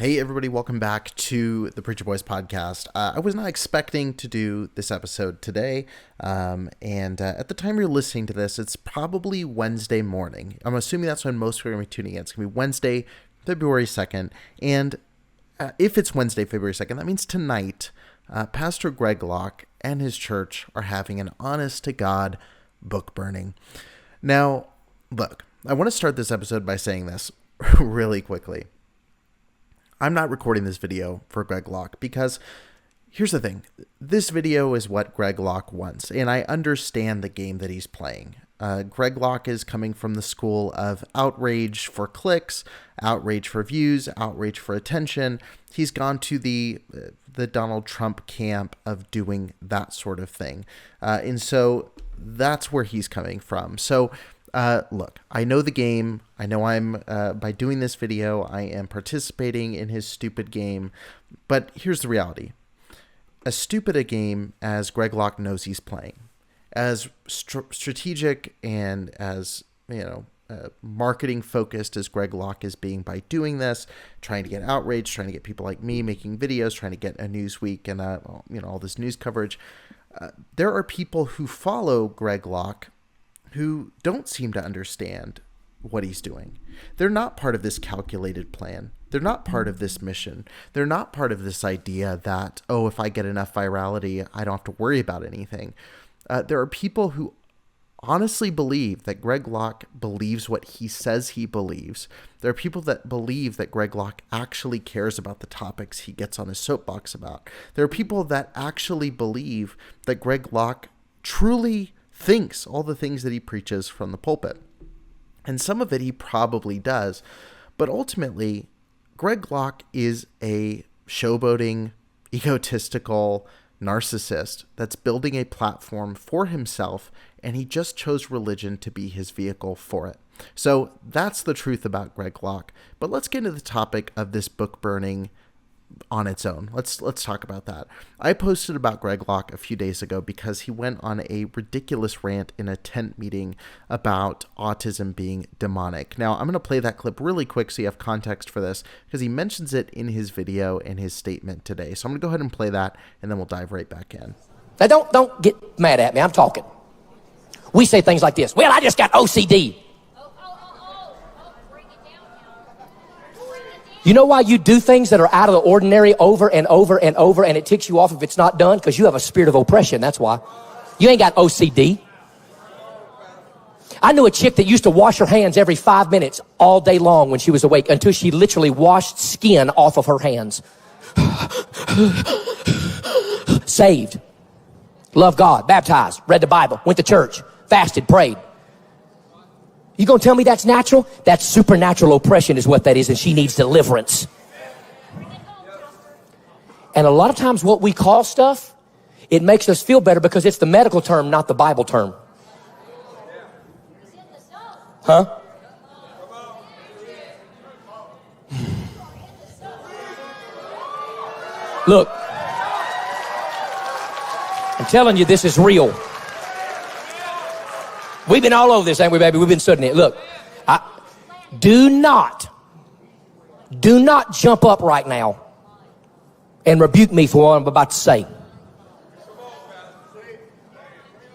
Hey everybody, welcome back to the Preacher Boys podcast. I was not expecting to do this episode today, and at the time you're listening to this, it's probably Wednesday morning. I'm assuming that's when most are going to be tuning in. It's going to be Wednesday, February 2nd, and if it's Wednesday, February 2nd, that means tonight, Pastor Greg Locke and his church are having an honest-to-God book burning. Now, look, I want to start this episode by saying this really quickly. I'm not recording this video for Greg Locke because here's the thing. This video is what Greg Locke wants, and I understand the game that he's playing. Greg Locke is coming from the school of outrage for clicks, outrage for views, outrage for attention. He's gone to the Donald Trump camp of doing that sort of thing. And so that's where he's coming from. So look, I know the game. I know by doing this video, I am participating in his stupid game. But here's the reality. As stupid a game as Greg Locke knows he's playing, as strategic and as, marketing focused as Greg Locke is being by doing this, trying to get outrage, trying to get people like me making videos, trying to get a Newsweek and, all this news coverage. There are people who follow Greg Locke who don't seem to understand what he's doing. They're not part of this calculated plan. They're not part of this mission. They're not part of this idea that, if I get enough virality, I don't have to worry about anything. There are people who honestly believe that Greg Locke believes what he says he believes. There are people that believe that Greg Locke actually cares about the topics he gets on his soapbox about. There are people that actually believe that Greg Locke truly thinks all the things that he preaches from the pulpit. And some of it he probably does. But ultimately, Greg Locke is a showboating, egotistical narcissist that's building a platform for himself, and he just chose religion to be his vehicle for it. So that's the truth about Greg Locke. But let's get into the topic of this book burning on its own. Let's talk about that. I posted about Greg Locke a few days ago because he went on a ridiculous rant in a tent meeting about autism being demonic. Now, I'm going to play that clip really quick so you have context for this because he mentions it in his video and his statement today. So I'm going to go ahead and play that and then we'll dive right back in. Now, don't get mad at me. I'm talking. We say things like this. Well, I just got OCD. You know why you do things that are out of the ordinary over and over and over and it ticks you off if it's not done? Because you have a spirit of oppression, that's why. You ain't got OCD. I knew a chick that used to wash her hands every 5 minutes all day long when she was awake until she literally washed skin off of her hands. Saved. Loved God. Baptized. Read the Bible. Went to church. Fasted. Prayed. You gonna tell me that's natural? That's supernatural oppression is what that is, and she needs deliverance. And a lot of times what we call stuff, it makes us feel better because it's the medical term, not the Bible term. Huh? Look, I'm telling you, this is real. We've been all over this, ain't we, baby? We've been studying it. Look, do not jump up right now and rebuke me for what I'm about to say.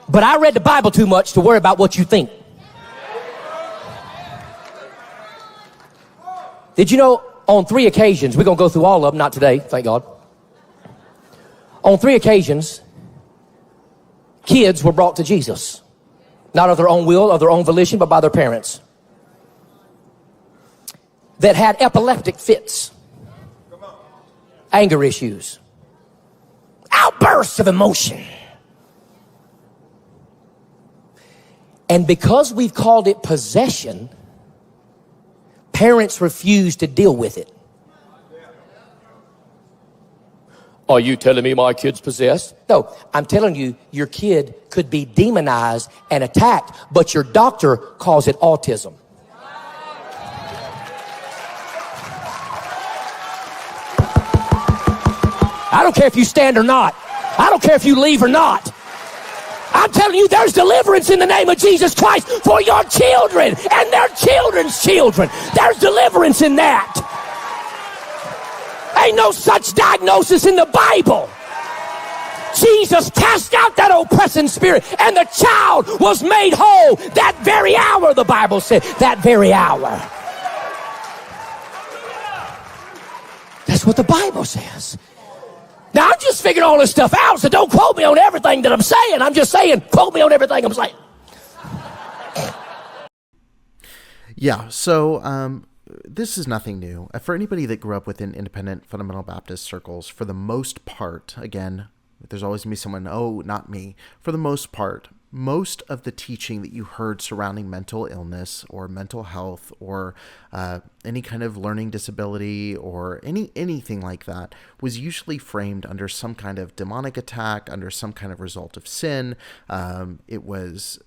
But I read the Bible too much to worry about what you think. Did you know on 3 occasions, we're going to go through all of them, not today, thank God. On 3 occasions, kids were brought to Jesus. Not of their own will, of their own volition, but by their parents. That had epileptic fits. Anger issues. Outbursts of emotion. And because we've called it possession, parents refuse to deal with it. Are you telling me my kid's possessed? No, I'm telling you, your kid could be demonized and attacked, but your doctor calls it autism. I don't care if you stand or not. I don't care if you leave or not. I'm telling you, there's deliverance in the name of Jesus Christ for your children and their children's children. There's deliverance in that. ain't no such diagnosis in the Bible. Jesus cast out that oppressing spirit, and the child was made whole that very hour, the Bible said. That very hour. That's what the Bible says. Now, I'm just figuring all this stuff out, so don't quote me on everything that I'm saying. I'm just saying, quote me on everything I'm saying. Yeah, so this is nothing new. For anybody that grew up within independent fundamental Baptist circles, for the most part, again, there's always going to be someone, oh, not me. For the most part, most of the teaching that you heard surrounding mental illness or mental health or any kind of learning disability or anything like that was usually framed under some kind of demonic attack, under some kind of result of sin. It was,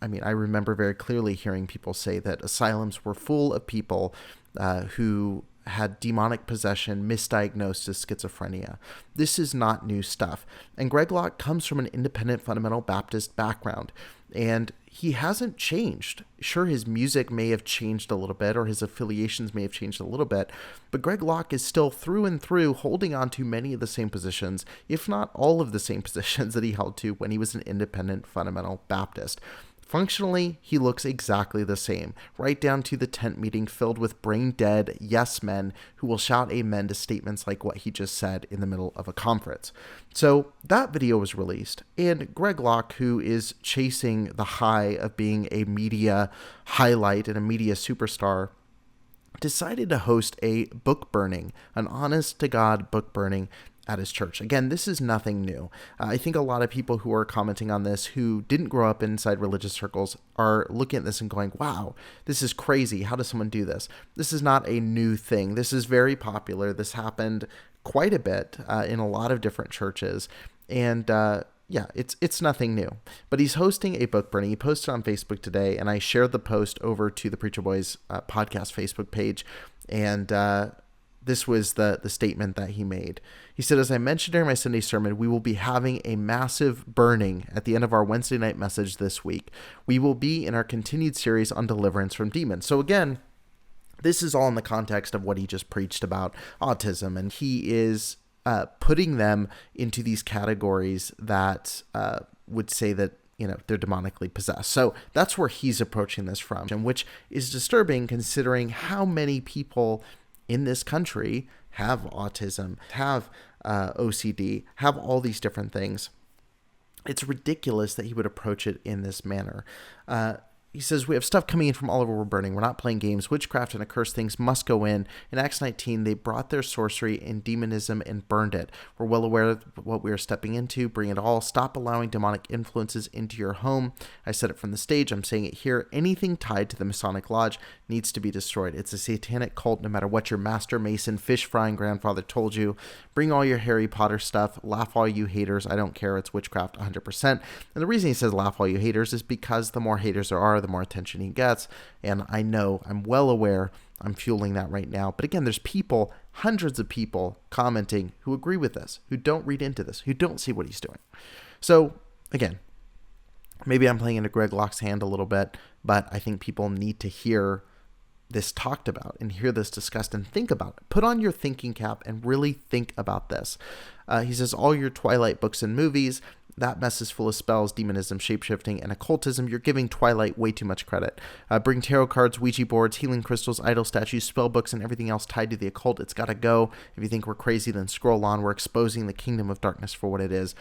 I remember very clearly hearing people say that asylums were full of people who had demonic possession, misdiagnosed as schizophrenia. This is not new stuff. And Greg Locke comes from an independent fundamental Baptist background, and he hasn't changed. Sure, his music may have changed a little bit, or his affiliations may have changed a little bit, but Greg Locke is still through and through holding on to many of the same positions, if not all of the same positions that he held to when he was an independent fundamental Baptist. Functionally, he looks exactly the same, right down to the tent meeting filled with brain-dead yes men who will shout amen to statements like what he just said in the middle of a conference. So that video was released, and Greg Locke, who is chasing the high of being a media highlight and a media superstar, decided to host a book burning, an honest-to-God book burning at his church. Again, this is nothing new. I think a lot of people who are commenting on this who didn't grow up inside religious circles are looking at this and going, wow, this is crazy. How does someone do this? This is not a new thing. This is very popular. This happened quite a bit in a lot of different churches. And yeah, it's nothing new. But he's hosting a book burning. He posted on Facebook today, and I shared the post over to the Preacher Boys podcast Facebook page. And this was the statement that he made. He said, as I mentioned during my Sunday sermon, we will be having a massive burning at the end of our Wednesday night message this week. We will be in our continued series on deliverance from demons. So again, this is all in the context of what he just preached about autism. And he is putting them into these categories that would say that, they're demonically possessed. So that's where he's approaching this from, which is disturbing considering how many people in this country have autism, have OCD, have all these different things. It's ridiculous that he would approach it in this manner. He says, we have stuff coming in from all over, we're burning. We're not playing games. Witchcraft and accursed things must go in. In Acts 19, they brought their sorcery and demonism and burned it. We're well aware of what we are stepping into. Bring it all. Stop allowing demonic influences into your home. I said it from the stage. I'm saying it here. Anything tied to the Masonic Lodge needs to be destroyed. It's a satanic cult, no matter what your master mason, fish frying grandfather told you. Bring all your Harry Potter stuff. Laugh all you haters. I don't care. It's witchcraft 100%. And the reason he says laugh all you haters is because the more haters there are, the more attention he gets. And I know, I'm well aware, I'm fueling that right now. But again, there's people, hundreds of people commenting who agree with this, who don't read into this, who don't see what he's doing. So again, maybe I'm playing into Greg Locke's hand a little bit, but I think people need to hear this talked about and hear this discussed and think about it. Put on your thinking cap and really think about this. He says, all your Twilight books and movies, that mess is full of spells, demonism, shapeshifting, and occultism. You're giving Twilight way too much credit. Bring tarot cards, Ouija boards, healing crystals, idol statues, spell books, and everything else tied to the occult. It's got to go. If you think we're crazy, then scroll on. We're exposing the kingdom of darkness for what it is.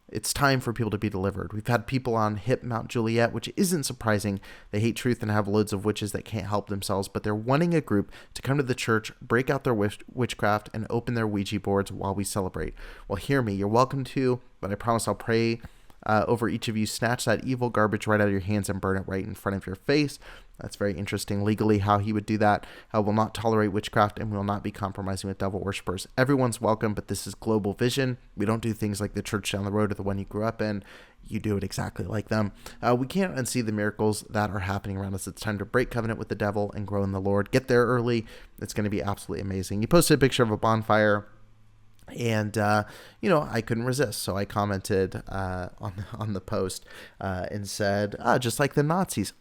It's time for people to be delivered. We've had people on Hip Mount Juliet, which isn't surprising. They hate truth and have loads of witches that can't help themselves, but they're wanting a group to come to the church, break out their witchcraft, and open their Ouija boards while we celebrate. Well, hear me. You're welcome to, but I promise I'll pray over each of you. Snatch that evil garbage right out of your hands and burn it right in front of your face. That's very interesting legally how he would do that. Will not tolerate witchcraft and will not be compromising with devil worshippers. Everyone's welcome, but this is global vision. We don't do things like the church down the road or the one you grew up in. You do it exactly like them. We can't unsee the miracles that are happening around us. It's time to break covenant with the devil and grow in the Lord. Get there early. It's going to be absolutely amazing. He posted a picture of a bonfire. And, I couldn't resist. So I commented on the post and said, just like the Nazis.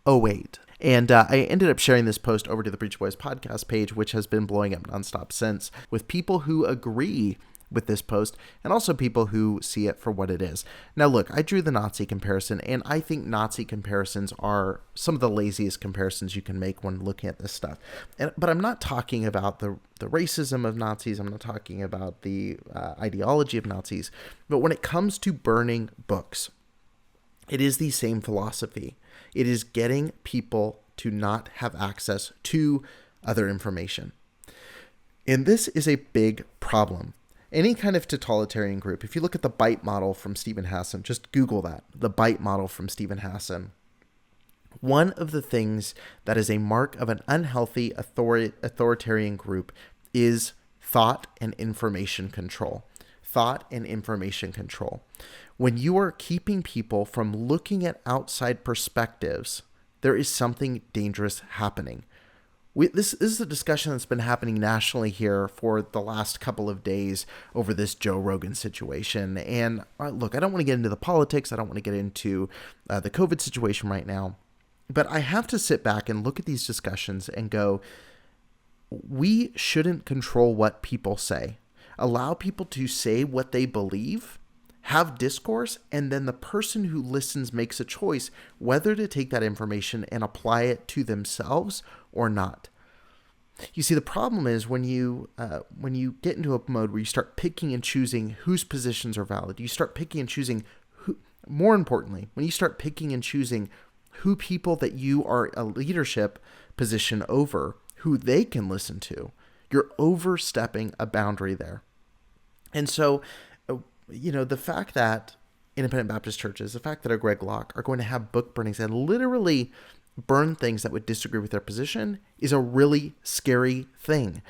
Oh, wait. And I ended up sharing this post over to the Preacher Boys podcast page, which has been blowing up nonstop since, with people who agree with this post and also people who see it for what it is. Now, look, I drew the Nazi comparison, and I think Nazi comparisons are some of the laziest comparisons you can make when looking at this stuff. But I'm not talking about the racism of Nazis. I'm not talking about the ideology of Nazis. But when it comes to burning books, it is the same philosophy. It is getting people to not have access to other information. And this is a big problem. Any kind of totalitarian group, if you look at the bite model from Stephen Hassan, just Google that, the bite model from Stephen Hassan. One of the things that is a mark of an unhealthy authoritarian group is thought and information control. Thought and information control. When you are keeping people from looking at outside perspectives, there is something dangerous happening. This is a discussion that's been happening nationally here for the last couple of days over this Joe Rogan situation. And look, I don't want to get into the politics. I don't want to get into the COVID situation right now. But I have to sit back and look at these discussions and go, we shouldn't control what people say. Allow people to say what they believe, have discourse, and then the person who listens makes a choice whether to take that information and apply it to themselves or not. You see, the problem is when you get into a mode where you start picking and choosing whose positions are valid, you start picking and choosing who, more importantly, when you start picking and choosing who people that you are a leadership position over, who they can listen to, you're overstepping a boundary there. And so, the fact that independent Baptist churches, the fact that a Greg Locke are going to have book burnings and literally burn things that would disagree with their position is a really scary thing.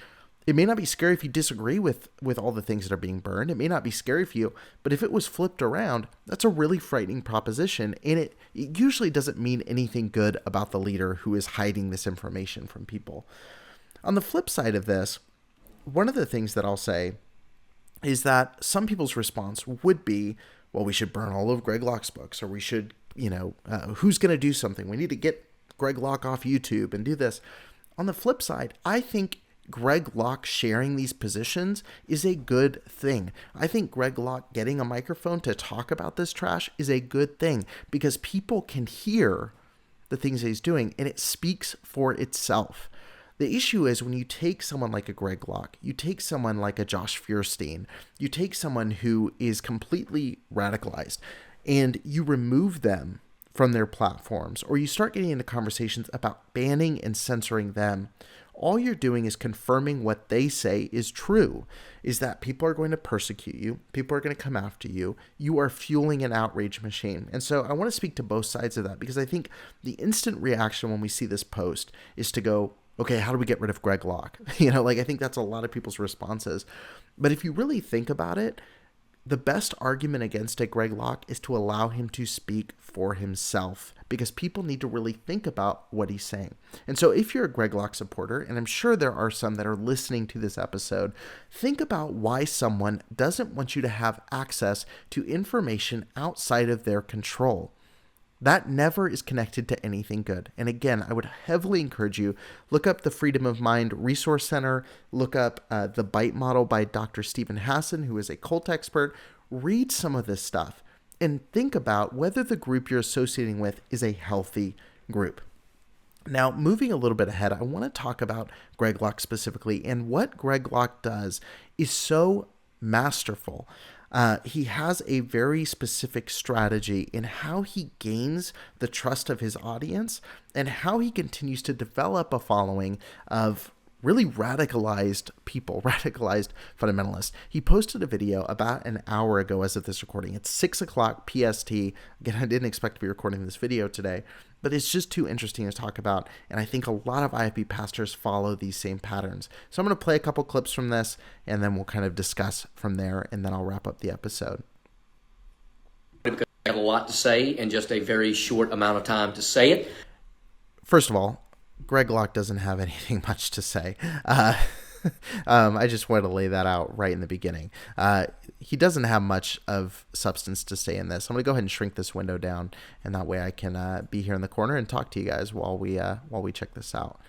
It may not be scary if you disagree with all the things that are being burned. It may not be scary for you, but if it was flipped around, that's a really frightening proposition. And it usually doesn't mean anything good about the leader who is hiding this information from people. On the flip side of this, one of the things that I'll say is that some people's response would be, well, we should burn all of Greg Locke's books, or we should, who's going to do something? We need to get Greg Locke off YouTube and do this. On the flip side, I think Greg Locke sharing these positions is a good thing. I think Greg Locke getting a microphone to talk about this trash is a good thing because people can hear the things that he's doing and it speaks for itself. The issue is when you take someone like a Greg Locke, you take someone like a Josh Feuerstein, you take someone who is completely radicalized and you remove them from their platforms, or you start getting into conversations about banning and censoring them, all you're doing is confirming what they say is true, is that people are going to persecute you, people are going to come after you, you are fueling an outrage machine. And so I want to speak to both sides of that because I think the instant reaction when we see this post is to go, okay, how do we get rid of Greg Locke? I think that's a lot of people's responses. But if you really think about it, the best argument against a Greg Locke is to allow him to speak for himself because people need to really think about what he's saying. And so if you're a Greg Locke supporter, and I'm sure there are some that are listening to this episode, think about why someone doesn't want you to have access to information outside of their control. That never is connected to anything good. And again, I would heavily encourage you, look up the Freedom of Mind Resource Center, look up the Bite Model by Dr. Stephen Hassan, who is a cult expert. Read some of this stuff and think about whether the group you're associating with is a healthy group. Now, moving a little bit ahead, I want to talk about Greg Locke specifically. And what Greg Locke does is so masterful. He has a very specific strategy in how he gains the trust of his audience and how he continues to develop a following of really radicalized people, radicalized fundamentalists. He posted a video about an hour ago as of this recording. It's 6 o'clock PST. Again, I didn't expect to be recording this video today, but it's just too interesting to talk about. And I think a lot of IFB pastors follow these same patterns. So I'm going to play a couple clips from this and then we'll kind of discuss from there and then I'll wrap up the episode. Because I have a lot to say in just a very short amount of time to say it. First of all, Greg Locke doesn't have anything much to say. I just wanted to lay that out right in the beginning. He doesn't have much of substance to say in this. I'm going to go ahead and shrink this window down, and that way I can be here in the corner and talk to you guys while we check this out.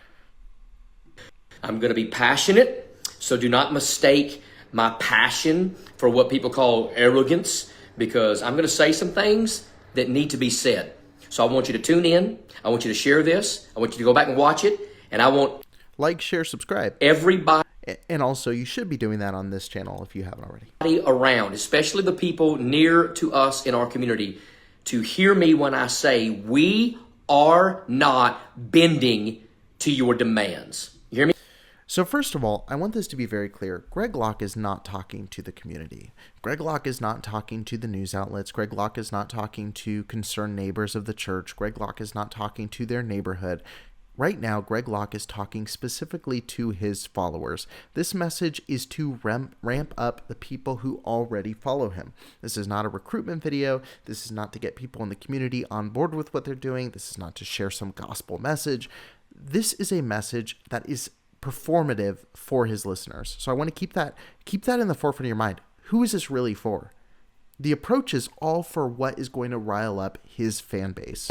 I'm going to be passionate, so do not mistake my passion for what people call arrogance, because I'm going to say some things that need to be said. So I want you to tune in. I want you to share this. I want you to go back and watch it. And I want like, share, subscribe. Everybody. And also, you should be doing that on this channel if you haven't already. Around, especially the people near to us in our community, to hear me when I say we are not bending to your demands. You hear me? So first of all, I want this to be very clear. Greg Locke is not talking to the community. Greg Locke is not talking to the news outlets. Greg Locke is not talking to concerned neighbors of the church. Greg Locke is not talking to their neighborhood. Right now, Greg Locke is talking specifically to his followers. This message is to ramp up the people who already follow him. This is not a recruitment video. This is not to get people in the community on board with what they're doing. This is not to share some gospel message. This is a message that is performative for his listeners. So I want to keep that in the forefront of your mind. Who is this really for? The approach is all for what is going to rile up his fan base.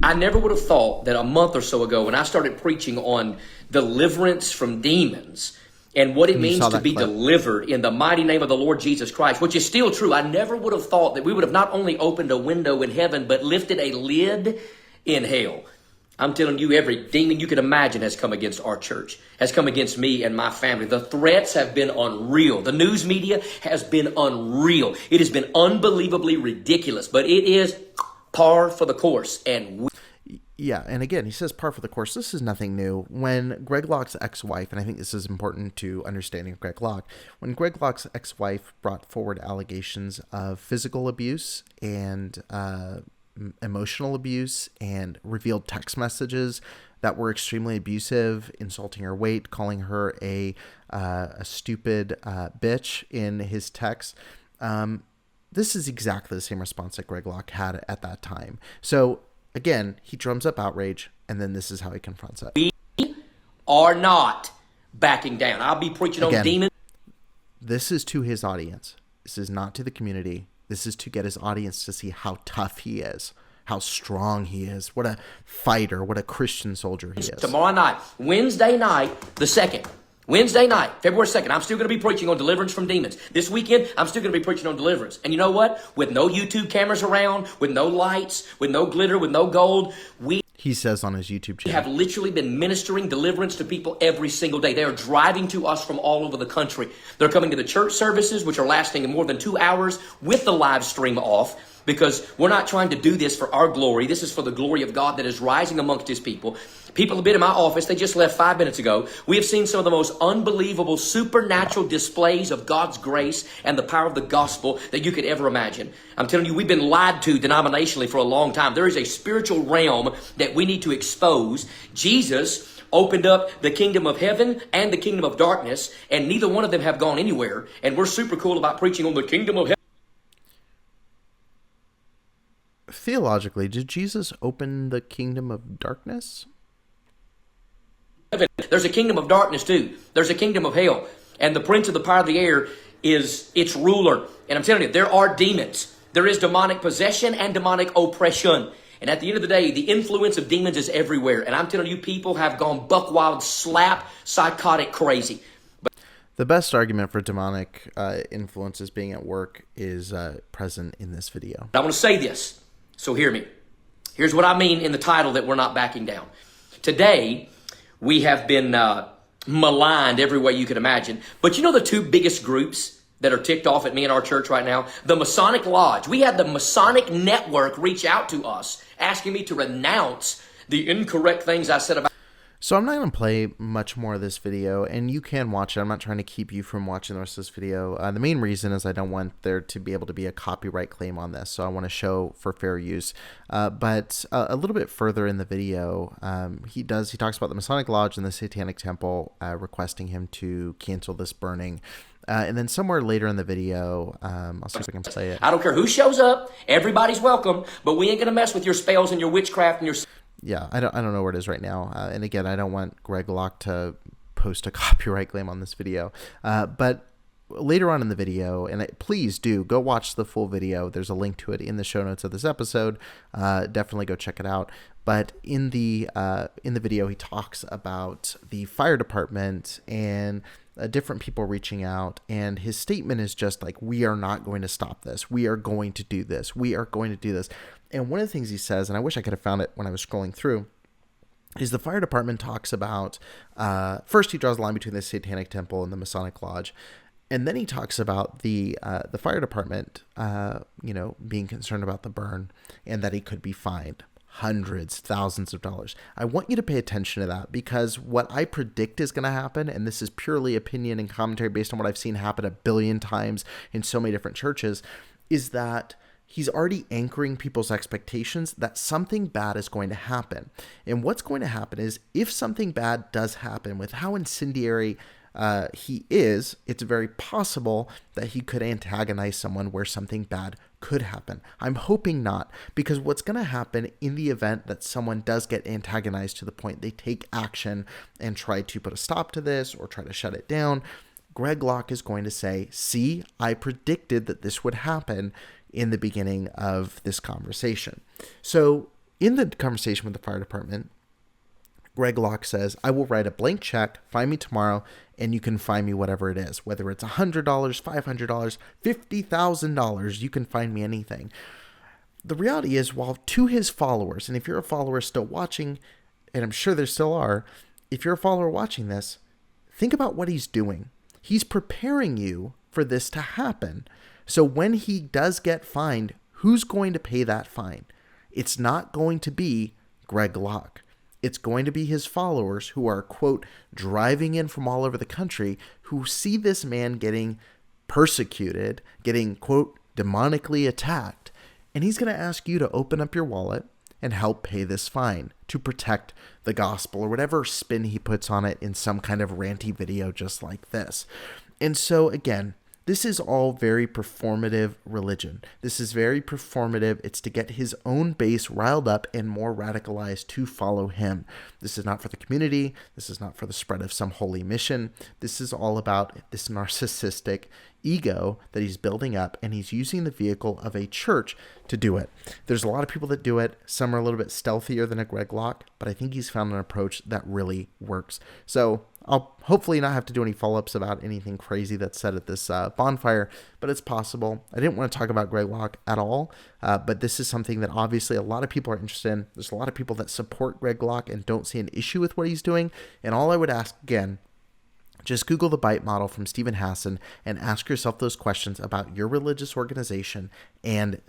I never would have thought that a month or so ago, when I started preaching on deliverance from demons and what it means to be delivered in the mighty name of the Lord Jesus Christ, which is still true, I never would have thought that we would have not only opened a window in heaven, but lifted a lid in hell. I'm telling you, every demon you could imagine has come against our church, has come against me and my family. The threats have been unreal. The news media has been unreal. It has been unbelievably ridiculous, but it is par for the course. Yeah, and again, he says par for the course. This is nothing new. When Greg Locke's ex-wife, and I think this is important to understanding of Greg Locke, when Greg Locke's ex-wife brought forward allegations of physical abuse and emotional abuse and revealed text messages that were extremely abusive, insulting her weight, calling her a stupid bitch in his text, this is exactly the same response that Greg Locke had at that time. So again, he drums up outrage, and then this is how he confronts it. We are not backing down. I'll be preaching on demons. This is to his audience. This is not to the community. This is to get his audience to see how tough he is, how strong he is, what a fighter, what a Christian soldier he is. Tomorrow night, Wednesday night, the 2nd. Wednesday night, February 2nd, I'm still going to be preaching on deliverance from demons. This weekend, I'm still going to be preaching on deliverance. And you know what? With no YouTube cameras around, with no lights, with no glitter, with no gold, he says on his YouTube channel, we have literally been ministering deliverance to people every single day. They are driving to us from all over the country. They're coming to the church services, which are lasting more than 2 hours with the live stream off, because we're not trying to do this for our glory. This is for the glory of God that is rising amongst his people. People have been in my office. They just left 5 minutes ago. We have seen some of the most unbelievable supernatural displays of God's grace and the power of the gospel that you could ever imagine. I'm telling you, we've been lied to denominationally for a long time. There is a spiritual realm that we need to expose. Jesus opened up the kingdom of heaven and the kingdom of darkness, and neither one of them have gone anywhere. And we're super cool about preaching on the kingdom of heaven. Theologically, did Jesus open the kingdom of darkness? There's a kingdom of darkness too. There's a kingdom of hell. And the prince of the power of the air is its ruler. And I'm telling you, there are demons. There is demonic possession and demonic oppression. And at the end of the day, the influence of demons is everywhere. And I'm telling you, people have gone buck wild, slap, psychotic, crazy. The best argument for demonic influences being at work is present in this video. I want to say this, so hear me. Here's what I mean in the title that we're not backing down. Today, we have been maligned every way you can imagine. But you know the two biggest groups that are ticked off at me in our church right now? The Masonic Lodge. We had the Masonic Network reach out to us asking me to renounce the incorrect things I said about. So I'm not going to play much more of this video, and you can watch it. I'm not trying to keep you from watching the rest of this video. The main reason is I don't want there to be able to be a copyright claim on this, so I want to show for fair use. But a little bit further in the video, he talks about the Masonic Lodge and the Satanic Temple requesting him to cancel this burning. And then somewhere later in the video, I'll see if I can play it. I don't care who shows up. Everybody's welcome, but we ain't going to mess with your spells and your witchcraft and your... Yeah, I don't know where it is right now. And again, I don't want Greg Locke to post a copyright claim on this video. But later on in the video, and please do go watch the full video. There's a link to it in the show notes of this episode. Definitely go check it out. But in the video, he talks about the fire department and different people reaching out. And his statement is just like, we are not going to stop this. We are going to do this. We are going to do this. And one of the things he says, and I wish I could have found it when I was scrolling through, is the fire department talks about, first he draws a line between the Satanic Temple and the Masonic Lodge. And then he talks about the fire department, being concerned about the burn and that he could be fined hundreds, thousands of dollars. I want you to pay attention to that, because what I predict is going to happen, and this is purely opinion and commentary based on what I've seen happen a billion times in so many different churches, is that he's already anchoring people's expectations that something bad is going to happen. And what's going to happen is, if something bad does happen, with how incendiary he is, it's very possible that he could antagonize someone where something bad could happen. I'm hoping not, because what's going to happen in the event that someone does get antagonized to the point they take action and try to put a stop to this or try to shut it down, Greg Locke is going to say, see, I predicted that this would happen in the beginning of this conversation. So in the conversation with the fire department, Greg Locke says, I will write a blank check, find me tomorrow, and you can find me whatever it is. Whether it's $100, $500, $50,000, you can find me anything. The reality is, while to his followers, and if you're a follower still watching, and I'm sure there still are, if you're a follower watching this, think about what he's doing. He's preparing you for this to happen. So when he does get fined, who's going to pay that fine? It's not going to be Greg Locke. It's going to be his followers who are, quote, driving in from all over the country, who see this man getting persecuted, getting, quote, demonically attacked. And he's going to ask you to open up your wallet and help pay this fine to protect the gospel, or whatever spin he puts on it in some kind of ranty video just like this. And so, again, this is all very performative religion. This is very performative. It's to get his own base riled up and more radicalized to follow him. This is not for the community. This is not for the spread of some holy mission. This is all about this narcissistic ego that he's building up, and he's using the vehicle of a church to do it. There's a lot of people that do it. Some are a little bit stealthier than a Greg Locke, but I think he's found an approach that really works. So I'll hopefully not have to do any follow-ups about anything crazy that's said at this bonfire, but it's possible. I didn't want to talk about Greg Locke at all, but this is something that obviously a lot of people are interested in. There's a lot of people that support Greg Locke and don't see an issue with what he's doing. And all I would ask, again, just Google the BITE model from Stephen Hassan and ask yourself those questions about your religious organization and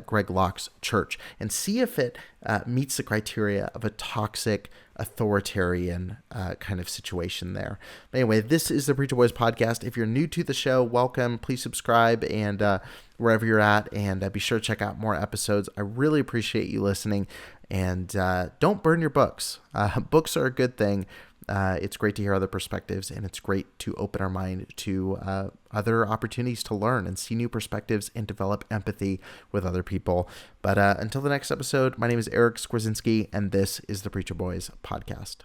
Greg Locke's church, and see if it meets the criteria of a toxic, authoritarian kind of situation there. But anyway, this is the Preacher Boys podcast. If you're new to the show, welcome. Please subscribe and wherever you're at, and be sure to check out more episodes. I really appreciate you listening, and don't burn your books. Books are a good thing. It's great to hear other perspectives, and it's great to open our mind to other opportunities to learn and see new perspectives and develop empathy with other people. But until the next episode, my name is Eric Skwarczynski, and this is the Preacher Boys podcast.